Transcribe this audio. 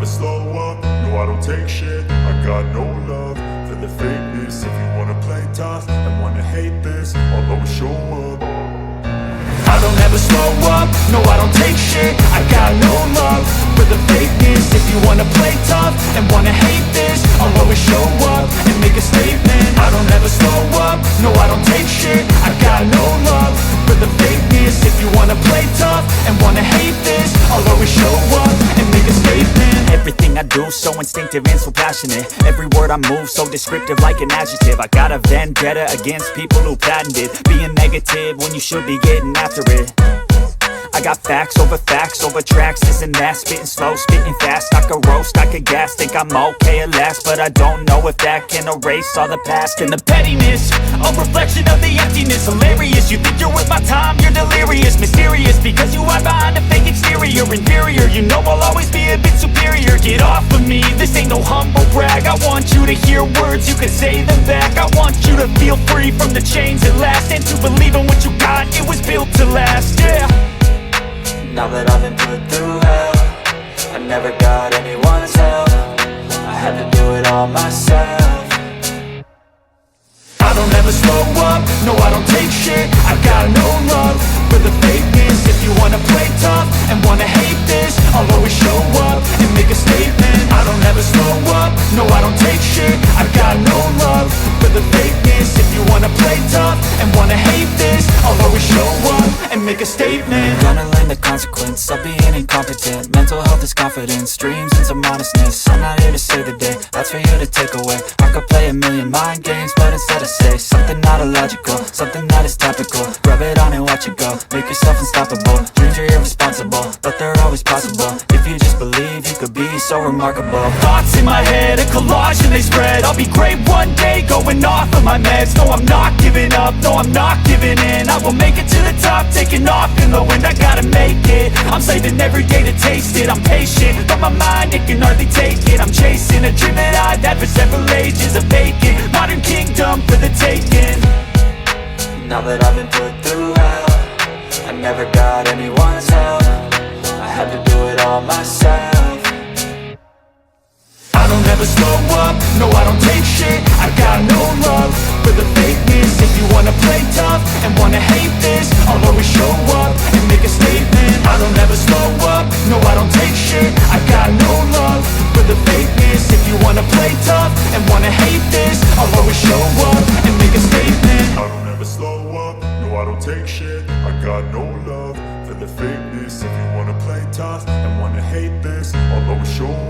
slow up, no I don't take shit. I got no love for the fakeness. If you wanna play tough and wanna hate this, I'll always show up. I don't ever slow up, no I don't take shit. I got no love for the fakeness. If you wanna play tough and wanna hate this, I'll always show up and make a statement. I don't ever slow up, no I don't take shit. I got no love for the fakeness. If you wanna play tough and wanna hate this, I'll always show up and make a statement. Everything I do so instinctive and so passionate. Every word I move so descriptive like an adjective. I got a vendetta against people who patented being negative when you should be getting after it. I got facts over tracks, this and that. Spitting slow, spitting fast. I could roast, I could gas. Think I'm okay at last, but I don't know if that can erase all the past. And the pettiness, a reflection of the emptiness. Hilarious, you think you're worth my time, you're delirious. Mysterious, because you hide behind a fake exterior. Inferior, you know I'll always be a bit superior. Get off of me, this ain't no humble brag. I want you to hear words, you can say them back. I want you to feel free from the chains at last, and to believe in what you got, it was built to last, yeah. Now that I've been put through hell, I never got anyone's help. I had to do it all myself. I don't ever slow up, no I don't take shit. I got no love for the fakeness. If you wanna play tough and wanna hate this, I'll always show up and make a statement. I don't ever slow up, no I don't take shit. I got no love for the fakeness. If you wanna play tough and wanna hate this, I'll always show up and make a statement. Gonna learn the consequence of being incompetent. Mental health is confidence, dreams and some honestness. I'm not here to save the day, that's for you to take away. I could play a million mind games, but instead I say something not illogical, something that is topical. Rub it on and watch it go, make yourself unstoppable. Dreams are irresponsible, but they're always possible. If you just believe, you could be so remarkable. Thoughts in my head, a collage and they spread. I'll be great one day, going off of my meds. No, I'm not giving up, no, I'm not giving in. I will make it to the top, taking off in the wind. I gotta make it, I'm saving every day to taste it. I'm patient, but my mind, it can hardly take it. I'm chasing a dream that I've had for several ages. A vacant, modern kingdom for the taking. Now that I've been put through hell, I never got anyone's help. I had to do it all myself. I don't ever slow up, no I don't take shit. I got no love for the fakeness. If you wanna play tough and wanna hate this, I'll always show up and make a statement. I don't ever slow up, no I don't take shit. I got no love for the fakeness. If you wanna play tough and wanna hate this, I'll always show up and make a statement. I don't ever slow up, no I don't take shit. I got no love for the fakeness. If you wanna play tough and wanna hate this, I'll always show up